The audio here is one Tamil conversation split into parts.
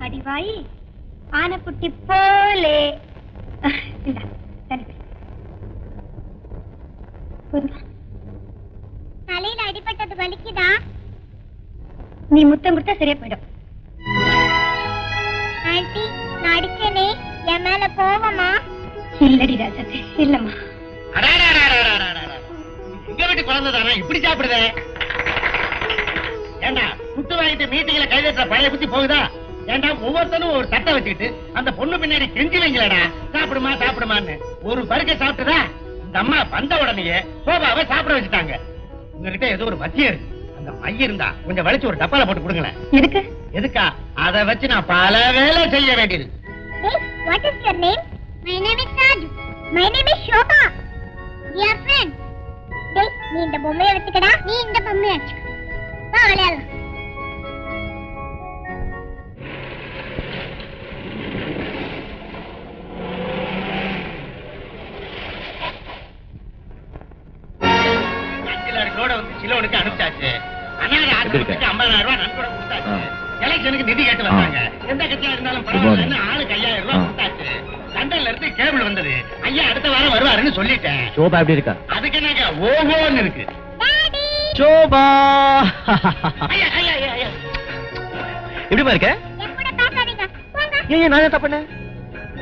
படிவாயி ஆனைக்குட்டி போலே. தலையில அடிபட்டது வலிக்குதா? நீ முத்தம் கொடுத்தா சரியா போயிடும். ஆண்டி, நான் அடிச்சேனே, என் மேல கோவமா? இல்லடி ராஜா, இல்லம்மா. எங்க வீட்டு குழந்தைதானா இப்படி சாப்பிடுத? ஏண்டா குத்து வாங்கிட்டு மீட்டிங்ல கைதட்டுற பழைய புத்தி போகுதா? ஏண்டா ஒவ்வொருத்தனும் ஒரு தட்டை வச்சுக்கிட்டு அந்த பொண்ணு பின்னாடி கெஞ்சி வைங்களடா, சாப்பிடுமா சாப்பிடுமான்னு. ஒரு பருக்க சாப்பிட்டுதா இந்த அம்மா வந்த உடனேயே சோபாவை சாப்பிட வச்சுட்டாங்க. உங்ககிட்ட ஏதோ ஒரு மத்தியம் இருக்கு, அந்த மைய இருந்தா கொஞ்சம் வலிச்சு ஒரு டப்பால போட்டு கொடுங்களேன். எதுக்கு? எதுக்கா? அதை வச்சு நான் பல வேலை செய்ய வேண்டியது. What is your name? My name is Raju. My name is Shobha. Dear friend. டேய், நீ இந்த பொம்மையை வச்சுக்கடா, நீ இந்த பொம்மையை வச்சுக்க. வா விளையாடலாம். சிலோனுக்கு அனுப்பிச்சாச்சு. அனாதை ஆசிரமத்துக்கு 50,000 ரூபாய் நன்கொடை கொடுத்தாச்சு. எலெக்ஷனுக்கு நிதி கேட்டு வந்தாங்க. எந்த கட்சியா இருந்தாலும் பரவாயில்லைன்னு ஆளுக்கு 5,000 ரூபாய் கொடுத்தாச்சு. லண்டன்ல இருந்து கேபிள் வந்தது. ஐயா அடுத்த வாரம் வருவாருன்னு சொல்லிட்டேன். சோபா எப்படி இருக்கா? அதுக்கு என்னங்க ஓஹோன்னு இருக்கு. சோபா ஐயா ஐயா ஐயா எப்படிமா இருக்க? எப்பட பேசாதீங்க போங்க. ஏன் நான் என்ன பண்ணேன்?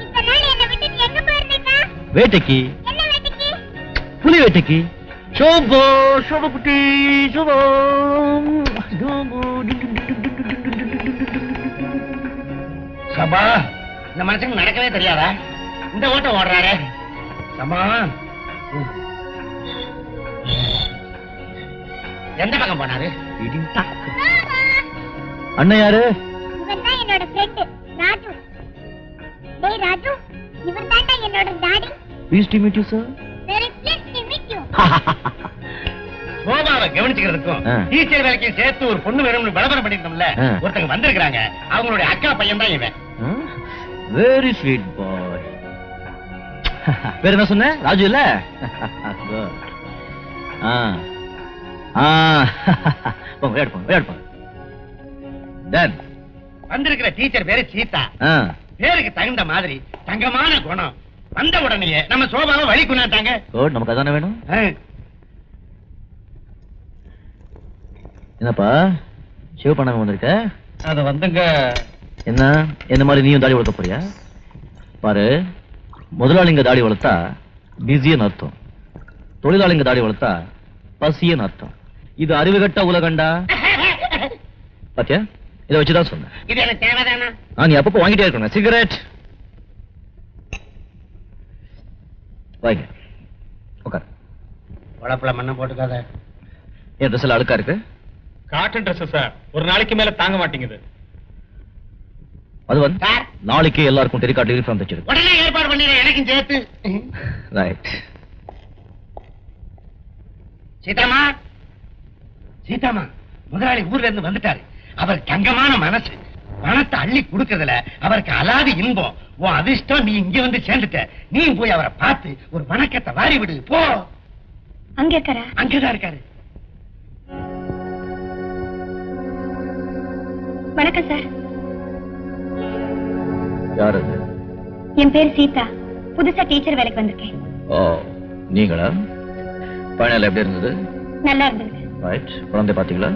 இந்த நாள் என்ன விட்டு எங்க போறீங்க? வேட்டைக்கு. என்ன வேட்டைக்கு? புலி வேட்டைக்கு. சோபா சோபா குட்டி சோபா. சபா, இந்த மனுஷனுக்கு நடக்கவே தெரியாதா? இந்த ஓட்டம் ஓடுறாரு. சபா, எந்த பக்கம் போனாரு? அண்ணன் யாரு? இவன் தான் என்னோட ஃப்ரெண்ட் ராஜு. டேய் ராஜு, இவன் தான் என்னோட daddy. Pleased to meet you, sir. Very pleased to meet you. சோபாவை கவனிச்சுக்கிறதுக்கும் டீச்சர் வேலைக்கும் சேர்த்து ஒரு பொண்ணு வேணும்னு விளம்பரம் பண்ணிருந்தோம்ல, ஒருத்தங்க வந்திருக்காங்க. அவங்களுடைய அக்கா பையன் தான் இவன். வெரி ஸ்வீட் பாய். வேற என்ன சொன்ன? ராஜு இல்ல? வந்திருக்கிற டீச்சர் பேரு சீதா. பேருக்கு தகுந்த மாதிரி தங்கமான குணம். வந்த உடனே நம்ம சோபாவை வழி கொண்டாட்டாங்க. நமக்கு அதானே வேணும். என்னப்பா ஷேவ் பண்ணாம வந்திருக்க? அது வந்துங்க. என்ன என்ன மாதிரி நீயும் தாடி வளர்க்க போறியா? பாரு, முதலாளிங்க தாடி வளர்த்தா பிஸின்னு அர்த்தம், தொழிலாளிங்க தாடி வளர்த்தா பசின்னு அர்த்தம். இது அறிவுகட்ட உலகண்டா. பாத்தியா, இதை வச்சுதான் சொன்னேன். இது எனக்கு தேவைதானா? நீ அப்பப்போ வாங்கிட்டே இருக்கணும். சிகரெட் வாங்க, உட்கார். உழப்புல மண்ணை போட்டுக்காத. என் ட்ரெஸ் எல்லாம் அழுக்கா இருக்கு. காட்டன் ட்ரெஸ் சார், ஒரு நாளைக்கு மேல தாங்க மாட்டேங்குது. அது வந்து நாளைக்கு எல்லாருக்கும் டெலிகாட் யூனிஃபார்ம் தச்சிருக்கு. உடனே ஏற்பாடு பண்ணிடுறேன், எனக்கும் சேர்த்து. ரைட். சீதாமா, சீதாமா, முதலாளி ஊர்ல இருந்து வந்துட்டாரு. அவர் தங்கமான மனசு, பணத்தை அள்ளி கொடுக்கறதுல அவருக்கு அலாதி இன்பம். உன் அதிர்ஷ்டம், நீ இங்க வந்து சேர்ந்துட்ட. நீ போய் அவரை பார்த்து ஒரு வணக்கத்தை வாரி விடு. போ. அங்க இருக்காரா? அங்கதான் இருக்காரு. வணக்கம் சார். யாரு? என் பேர் சீதா. புதுசா டீச்சர் வேலைக்கு வந்திருக்கேன். ஓ, நீங்களா? பயணம் எப்படி இருந்தது? நல்லா இருந்தது. ரைட். குழந்தை பாத்தீங்களா?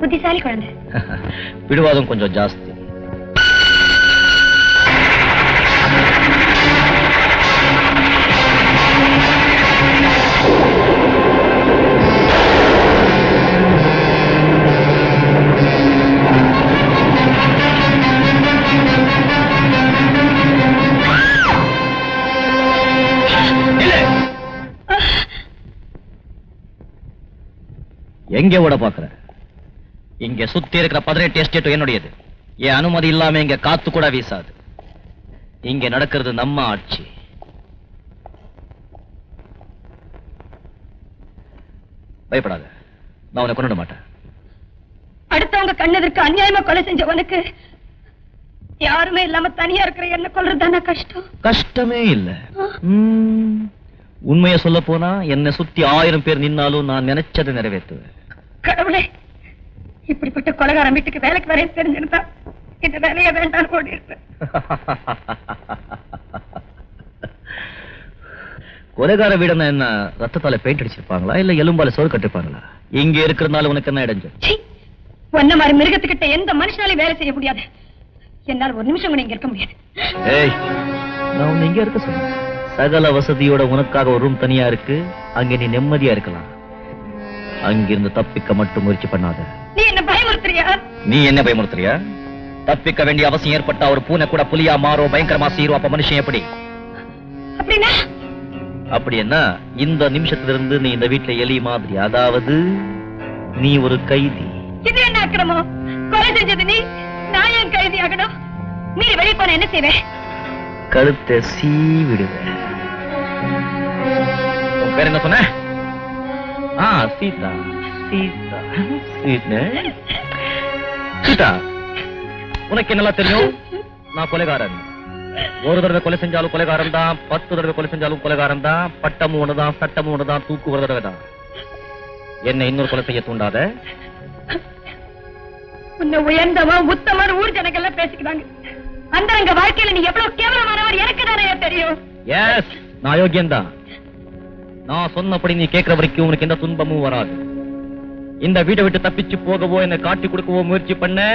புத்திசாலி குழந்தை. பிடிவாதம் கொஞ்சம் ஜாஸ்தி. எங்க ஓட பாக்குற? இங்க சுத்தி இருக்கிற 18 எஸ்டேட் என்னுடையது. என் அனுமதி இல்லாம இங்க காத்து கூட வீசாது. இங்க நடக்கிறது நம்ம ஆட்சி. பயப்படாத, நான் உன்னை கொண்டு மாட்டேன். அடுத்தவங்க கண்ணதற்கு அநியாயமா கொலை செஞ்சவனுக்கு யாருமே இல்லாம தனியா இருக்கிற என்ன கொல்றதுதானே கஷ்டம். கஷ்டமே இல்ல. உண்மையை சொல்ல போனா என்னை சுத்தி 1000 பேர் நின்னாலும் நான் நினைச்சதை நிறைவேற்றுவேன். கடவுளே, இப்படிப்பட்ட கொலைகாரன் வீட்டுக்கு வேலைக்கு வரைய தெரிஞ்சிருந்தா இந்த வேலையை வேண்டாம் ஓடிடுறேன். கொலைகார வீடுன்னா என்ன, ரத்தத்தால பெயிண்ட் அடிச்சிருப்பாங்களா இல்ல எலும்பால சோறு கட்டிருப்பாங்களா? இங்க இருக்கிறதுனால உனக்கு என்ன இடைஞ்சு? ஒன்ன மாதிரி மிருகத்துக்கிட்ட எந்த மனுஷனாலையும் வேலை செய்ய முடியாது. என்னால ஒரு நிமிஷம் கூட இங்க இருக்க முடியாது. ஏய், நான் உன்னை இங்க இருக்க சொன்னேன். சகல வசதியோட உனக்காக ஒரு ரூம் தனியா இருக்கு, அங்க நீ நிம்மதியா இருக்கலாம். அங்கிருந்து தப்பிக்க மட்டும் முயற்சி பண்ணாத. நீ என்ன பயமுறுத்துறியா? நீ என்ன பயமுறுத்துறியா? தப்பிக்க வேண்டிய அவசியம் ஏற்பட்டா ஒரு பூனை கூட புலியா மாறும், பயங்கரமா சீரும். அப்ப மனுஷன் எப்படி? அப்படின்னா அப்படி என்ன, இந்த நிமிஷத்திலிருந்து நீ இந்த வீட்டுல எலி மாதிரி, அதாவது நீ ஒரு கைதி. இது என்ன அக்கிரமம்? கொலை செஞ்சது நீ, நான் ஏன் கைதி ஆகணும்? நீ வெளியே போன என்ன செய்வேன்? கழுத்தை சீவிடுவேன். உன் பேர் என்ன சொன்ன? சீதா. சீதா சீதா, உனக்கு என்னெல்லாம் தெரியும்? நான் கொலைகாரன். ஒரு தடவை கொலை செஞ்சாலும் கொலைகாரன் தான், 10 தடவை கொலை செஞ்சாலும் கொலைகாரன் தான். பட்டமும் ஒண்ணுதான், சட்டமும் ஒண்ணுதான், தூக்கு ஒரு தடவை தான். என்ன இன்னொரு கொலை செய்ய தூண்டாத. உன்னை உயர்ந்தவன் உத்தமன் ஊர் ஜனங்கள்லாம் பேசிக்கிறாங்க. அந்தரங்க வாழ்க்கையில நீ எவ்வளவு கேவலமானவர் எனக்கு தானே தெரியும். எஸ், நான் அயோக்கியன்தான். நான் சொன்னபடி நீ கேட்கிற வரைக்கும் உனக்கு எந்த துன்பமும் வராது. இந்த வீட்டை விட்டு தப்பிச்சு போகவோ என்னை காட்டி கொடுக்கவோ முயற்சி பண்ண,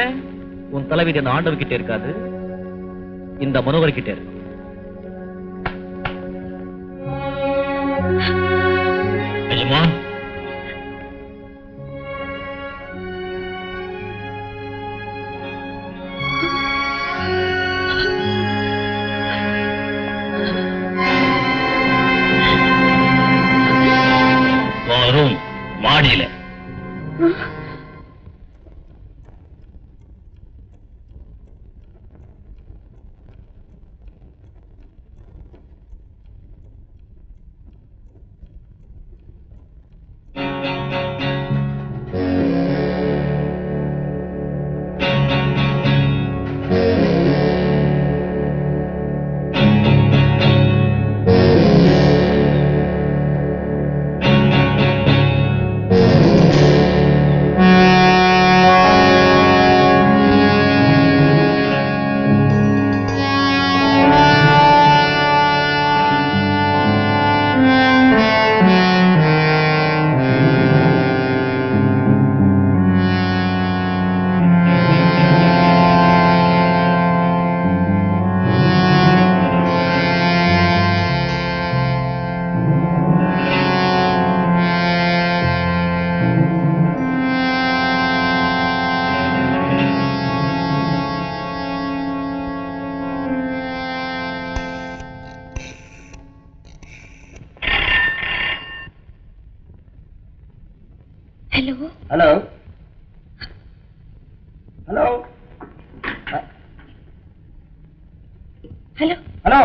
உன் தலைவீடு அந்த ஆண்டவர்கிட்ட இருக்காது, இந்த மனோகர் கிட்ட இருக்கு. ரூம் மாடியில. Hello hello hello hello hello.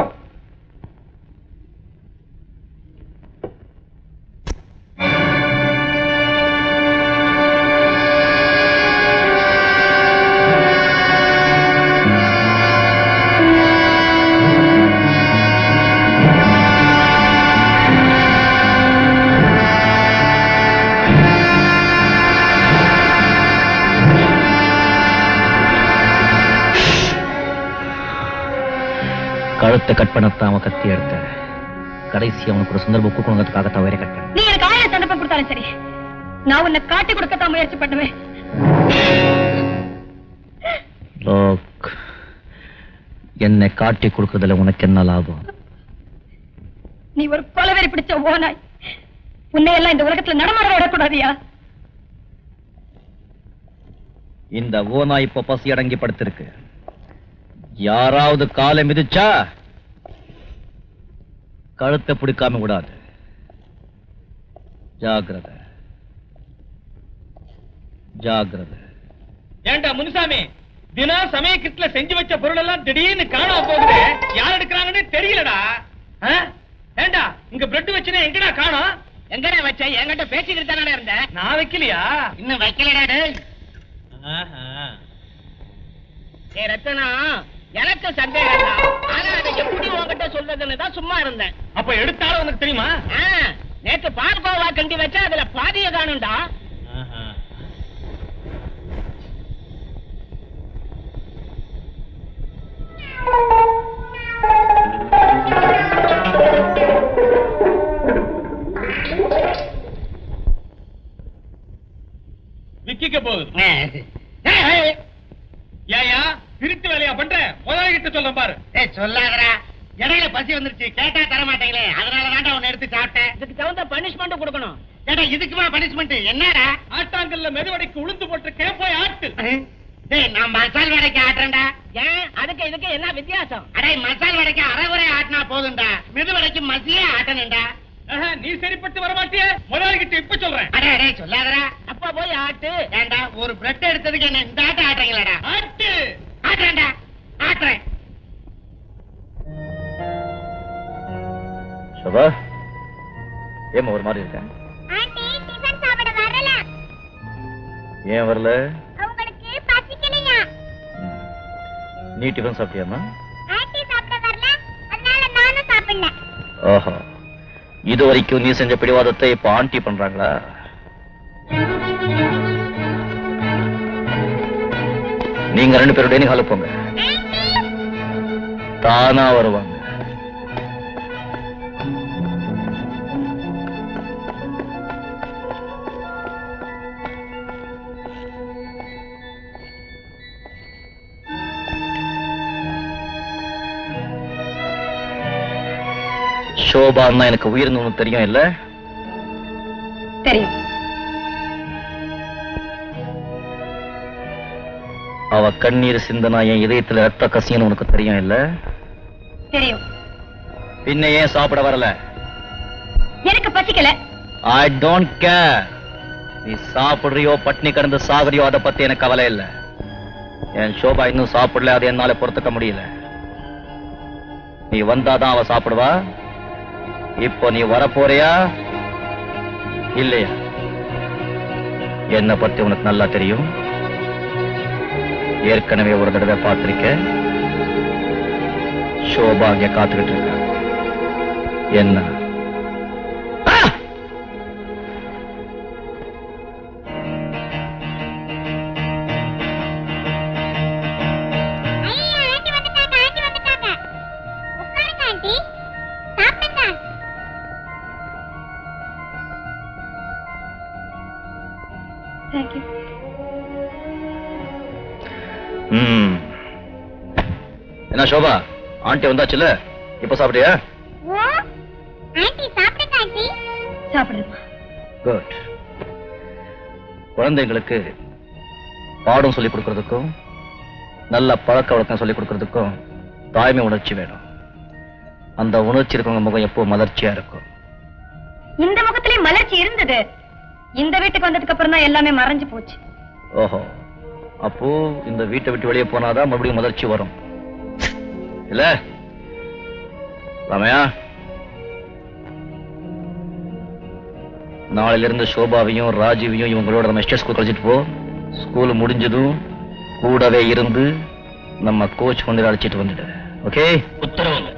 கழுத்தை கட் பண்ணத்தான் அவன் கத்தி எடுத்த. கடைசி அவனுக்கு ஒரு சந்தர்ப்பம் கொடுக்கணுங்கிறதுக்காகத்தான் வேற கட் பண்ண. நீ எனக்கு 1000 சந்தர்ப்பம் கொடுத்தாலும் சரி, நான் உன்னை காட்டி கொடுக்கத்தான் முயற்சி பண்ணுவேன். லோக், என்னை காட்டி கொடுக்கறதுல உனக்கு என்ன லாபம்? நீ ஒரு கொலவெறி பிடிச்ச ஓனாய். உன்னை எல்லாம் இந்த உலகத்துல நடமாட விடக்கூடாதியா? இந்த ஓனாய் இப்ப பசி அடங்கி படுத்திருக்கு. யாராவது காலை மிதிச்சா கழுத்தை பிடிக்காம விடாது. ஜாகிரதை ஜாகிரதை. ஏண்டா முனுசாமி, தினம் சமயக்கிட்டுல செஞ்சு வச்ச பொருள் எல்லாம் திடீர்னு காணாம போகுது. யார் எடுக்கிறாங்கன்னு தெரியலடா. ஏண்டா இங்க பிரெட் வச்சுனா எங்கடா காணோம்? எங்கடா வச்ச? என்கிட்ட பேசிக்கிட்டு தானே இருந்தேன். நான் வைக்கலையா? இன்னும் வைக்கலடா டேய். ரத்தனா, எனக்கு சந்தேகம் தான். ஆனா அதை எப்படி உங்ககிட்ட சொல்றதுன்னு தான் சும்மா இருந்தேன். அப்ப எடுத்தாலும் உனக்கு தெரியுமா? நேற்று பார்கோவா கண்டி வச்சா அதுல பாதிய காணும்டா. போகுது. ஏயா திருட்டு வேலையா பண்ற? முதலாளிகிட்ட சொல்ல பாரு. சொல்லாதரா, இடையில பசி வந்துருச்சு, கேட்டா தர மாட்டீங்களே, அதனாலதான் உன்னை எடுத்து சாப்பிட்டேன். இதுக்கு தகுந்த பனிஷ்மெண்ட் கொடுக்கணும். ஏடா இதுக்குமா பனிஷ்மெண்ட்? என்னடா? ஆட்டாங்கல்ல மெதுவடைக்கு உளுந்து போட்டு போய் ஆட்டு. நான் மசால் வடைக்கு ஆட்டுறேன்டா. ஏன் அதுக்கு இதுக்கு என்ன வித்தியாசம்? அடே மசால் வடைக்கு அரைகுறை ஆட்டினா போதும்டா, மெதுவடைக்கு மசியே ஆட்டணும்டா. நீ சரிப்பட்டு வர மாட்டிய? முதலாளிகிட்ட இப்ப சொல்றேன். அடே அடே சொல்லாதரா. அப்பா போய் ஆட்டு. ஏண்டா ஒரு பிரெட் எடுத்ததுக்கு என்ன இந்த ஆட்ட ஆட்டுறீங்களாடா? ஆட்டு. ஆட்டுறேன்டா, ஆட்டுறேன். சோபா, ஏமா ஒரு மாதிரி இருக்க? ஆண்டி டிபன் சாப்பிட வரல. ஏன் வரல? உங்களுக்கு பசிக்கலையா? நீ டிஃபன் சாப்பிட்டியாமா? ஆண்டி சாப்பிட வரல, அதனால நானும் சாப்பிடல. ஓஹோ, இது வரைக்கும் நீ செஞ்ச பிடிவாதத்தை இப்ப ஆண்டி பண்றாங்களா? நீங்க 2 பேரும் டைனிங் ஹாலுக்கு போங்க, தானா வருவாங்க. சோபான்னா எனக்கு உயிர்னு உனக்கு தெரியும் இல்ல? தெரியும். அவ கண்ணீர் சிந்தனா என் இதயத்துல ரத்த கசியன்னு உனக்கு தெரியும் இல்ல? தெரியும். பின்ன ஏன் சாப்பிட வரல? எனக்கு பசிக்கல. I don't care. நீ சாப்பிடுறியோ பட்னி கடந்து சாகுறியோ அதை பத்தி எனக்கு கவலை இல்ல. என் சோபா இன்னும் சாப்பிடல, அது என்னால பொறுத்துக்க முடியல. நீ வந்தாதான் அவ சாப்பிடுவா. இப்போ நீ வரப்போறியா இல்லையா? என்ன பத்தி உனக்கு நல்லா தெரியும். ஏற்கனவே ஒரு தடவை பார்த்திருக்க. சோபா அங்க காத்துக்கிட்டு இருக்க. என்ன? ஐயா, ஆண்டி வந்துட்டாங்க, ஆண்டி வந்துட்டாங்க. உட்காருங்க ஆண்டி, சாப்பிடுங்க. Thank you. என்ன சோபா, ஆண்டி வந்தாச்சுல, இப்ப சாப்பிட்டியா? ஓ, ஆண்டி சாப்பிடுங்க ஆண்டி. சாப்பிடுறேன். குட். குழந்தைங்களுக்கு பாடம் சொல்லிக் கொடுக்கறதுக்கும் நல்ல பழக்க வழக்கம் சொல்லிக் கொடுக்கறதுக்கும் தாய்மை உணர்ச்சி வேணும். அந்த உணர்ச்சி இருக்கவங்க முகம் எப்போ மலர்ச்சியா இருக்கும். இந்த முகத்திலே மலர்ச்சி இருந்தது. இந்த வீட்டுக்கு வந்ததுக்கு அப்புறம் தான் எல்லாமே மறைஞ்சு போச்சு. ஓஹோ, அப்போ இந்த வீட்டை விட்டு வெளியே போனாதான் மறுபடியும் மலர்ச்சி வரும் இல்ல? ராமையா, நாளையிலிருந்து சோபாவையும் ராஜீவையும் இவங்களோட நம்ம எஸ்டேட் ஸ்கூல் கழிச்சிட்டு போ. ஸ்கூல் முடிஞ்சதும் கூடவே இருந்து நம்ம கோச் கொண்டு அழைச்சிட்டு வந்துடு. ஓகே? உத்தரவு.